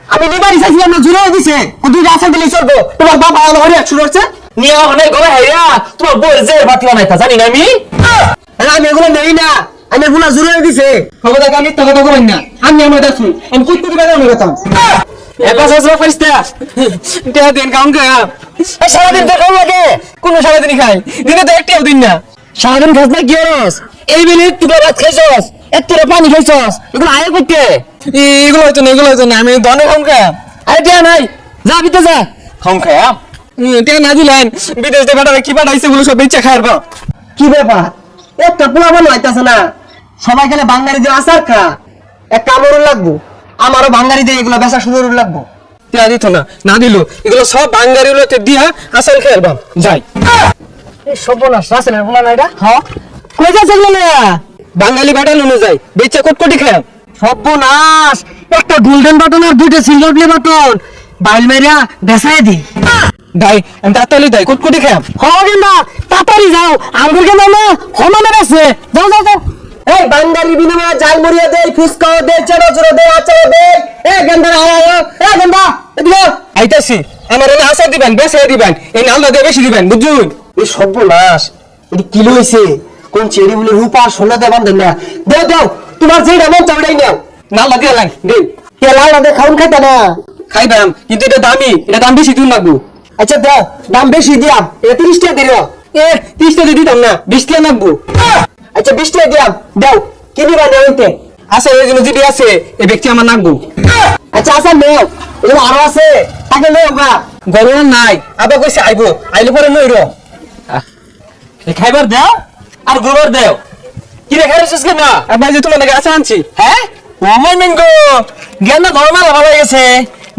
আমি নিবারি চাইছিলাম না জুড়ে দিছে দুই রাসা দিলে চলবো তোমার বাবা আমার শুরু হচ্ছে নিয়ে অনেক গলা হেয়া তোমার বউয়ের জের বাতি বানাইতা জানি না আমি আমি এগুলো নেই না আমি এগুলো জুড়ে দিছে খবর দেখা আমি তোকে বলবেন না আমি আমার দেখছি আমি কই থেকে বের হয়ে গেলাম এবার সসরা ফারিস্তা এটা দিন কাম কে সারাদিন তো খাও লাগে কোন সারাদিনই খাই দিনে তো একটাও দিন না সারাদিন খাস না কি হরস এই বেলে তুই ভাত খাইছস এতটা পানি খাইছস এগুলো আয় করতে এগুলো হয়তো না আমি দনে খাম কে আরে দিয়া নাই যা বিতে যা খাম খায়া এটা না দিলেন বিদেশ থেকে বেটারা কি পাঠাইছে বলে সব ইচ্ছা খায় বা কি ব্যাপার একটা পোলা বানো আইতাছে না সবাই গেলে বাঙালি দিয়ে আচার খা এক কামড় লাগবো আমারও বাঙালি দিয়ে এগুলো বেচা শুরু লাগবো তিয়া দিত না দিল এগুলো সব বাঙ্গারি গুলোতে দিয়া আসল খেলবাম যাই এই সর্বনাশ রাসেলের পোলা না এটা হ্যাঁ কই যাচ্ছে এগুলো বাঙালি বেটা নুনে যাই বেচা কোটি খায় সর্বনাশ একটা গোল্ডেন বাটন আর দুইটা সিলভার প্লে বাটন বাইল মেরা বেসায় দি দাই আমি তাড়াতাড়ি দাই কোটি খায় হবে না তাড়াতাড়ি যাও আঙ্গুর কেন না হমানের আছে যাও যাও যাও এই বাঙালি বিনিময়ে জাল মরিয়া দে ফুসকা দে চেড়ো চেড়ো দে আচার দে এ গেন্দা এ গেন্দা এদিকে আইতাছি আমার এনে আশা দিবেন বেশি দিবেন এই নালদা দিয়ে বেশি দিবেন বুঝুন এই সর্বনাশ এটি কিলো হইছে কোন চেরি বলে রূপা সোনা দে বান্ধেন না দেও দেও তোমার যেটা মন চাইডাই নাও নালদা দিয়ে লাইন দিন কে লাল না দে খাউন খাইতা না খাইবাম কিন্তু এটা দামি এটা দাম বেশি দিন লাগবো আচ্ছা দাও দাম বেশি দিয়াম এটা 30 টাকা দিও এ 30 টাকা দিতাম না 20 টাকা লাগবো আচ্ছা 20 টাকা দিয়াম দাও কিনিবা না হইতে আছে এই জন্য যদি আছে এই ব্যক্তি আমার নাগবো আচ্ছা আসা নেও এগুলো আরো আছে তাকে নেও গা গরম নাই আবার কইছে আইবো আইলে পরে নইর খাইবার দাও আর গোবর দাও কি রে খাইছিস কেন আবার যে তোমার নাকি আশা আনছি হ্যাঁ ওমাই মেঙ্গো গেন্দা নরমাল ভালো গেছে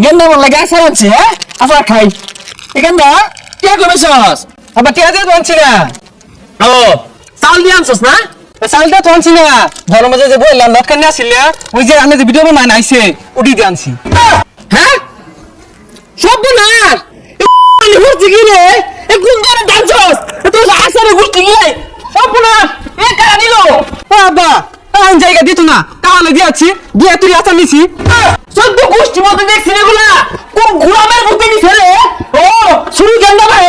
গেন্দা বল লাগে আসার আছে হ্যাঁ আসার খাই এখানটা কে করেছস আবার টিয়া দিয়ে তো আনছি না ও চাল দিয়ে আনছস না চালটা তো আনছি না ধর মাঝে যে বললাম লটকান আসছিল ওই যে আমি যে ভিডিও বানাই আইছে উঠি দিয়ে আনছি হ্যাঁ সব না আমি হচ্ছে কি রে এ কোন ধরনের ডান্সস তো আসারে গুষ্টি কি সব না এ কারা দিল বাবা আমি জায়গা দিত না তাহলে দিয়েছি দিয়ে তুই আসার নিছি সব গোষ্ঠী মধ্যে দেখছি এগুলা কোন ঘোড়ামের মধ্যে নিছে রে ও শুরু গেন্দা ভাই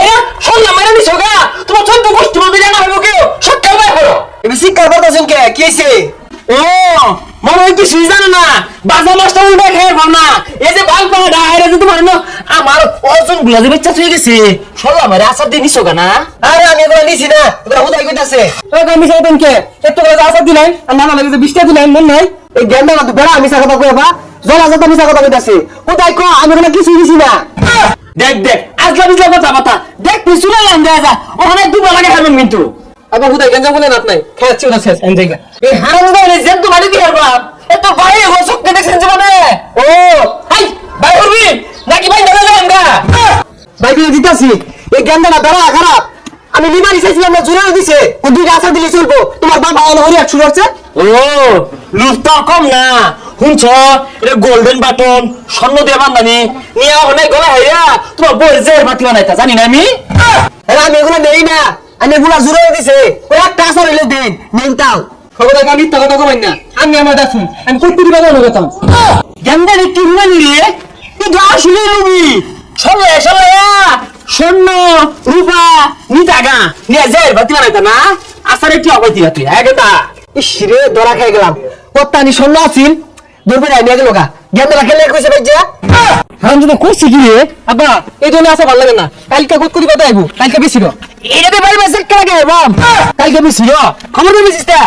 শুনলাম মেরে নিছো গা তোমার সব গোষ্ঠী মধ্যে জানা হইব কেউ সত্যি ভাই করো এবার শিক্ষার কথা শুনকে কি হইছে ও মনে হয় কিছু জানো না বাজা মাস্টার উঠে খেয়ে পার না এই যে বাল পাড়া ডাইরে যে তোমার না আমার অর্জন গুলা যে বাচ্চা হয়ে গেছে সরলা মারে আসার দিয়ে নিছো গা না আরে আমি এগুলো নিছি না এগুলো হুদাই কইতাছে আমি সাইতেন কে একটু করে আসার দিলেন আর নানা লাগে যে 20 টাকা দিলেন মন নাই এই গেন্দা না তো বেড়া আমি কথা কইবা জলা জলা মিছা কথা কইতাছে হুদাই কো আমি এগুলো কিছু দিছি না দেখ দেখ আজলা বিজলা কথা কথা দেখ পিছনে লাইন দেয়া যা ওখানে দুবার লাগে হারবেন কিন্তু আবার হুদাই গঞ্জা বলেন আপনি খেয়াচ্ছি ওটা শেষ এন জায়গা এই হারাম দাইলে যেন তো বাড়ি দিয়ে হারবাম এত ভাই ও চোখকে দেখছেন যে মানে ও হাই ভাই করবি নাকি ভাই ধরে যাবেন গা ভাই দিয়ে দিতাছি এই গেন্দা না বেড়া খারাপ আমি নিমারি চাইছিলাম না জুড়ে দিছে ও দুইটা আশা দিলে চলবো তোমার বাবা হলো হরিয়া শুরু হচ্ছে ও লুস্তা কম না শুনছ এটা গোল্ডেন বাটন স্বর্ণ দিয়ে বান্ধানি নিয়ে অনেক গলা হাইয়া তোমার বউয়ের জের বাতি বানাইতা জানি না আমি আরে আমি এগুলো নেই না আমি এগুলো জুড়ে দিছে ওই একটা আশা হইলে দেন নেন তাও খবর দেখা মিথ্যা কথা কবেন না আমি আমার দেখুন আমি কই তুই বাজানো গেতাম গেন্দারে কি হুনা নিরে কিন্তু আসলে রুবি সলে সলে স্বর্ণ রূপা নিতাগা নিয়ে জের বাতি বানাইতা না আসারে কি অবৈতি তুই গেতা ইস রে ধরা খাই গেলাম কত্তানি স্বর্ণ আছিল দূরবে যাই নিয়ে গেল গা গেন্দা খেলে কইছে ভাই যা হারাম যদি করছি কি রে আব্বা এই জন্য আসা ভালো লাগে না কালকে কত কোটি কথা আইবো কালকে বেশি এটা বাড়ি বেসে কে লাগে বাম কালকে বেশি খবর দিছিস তা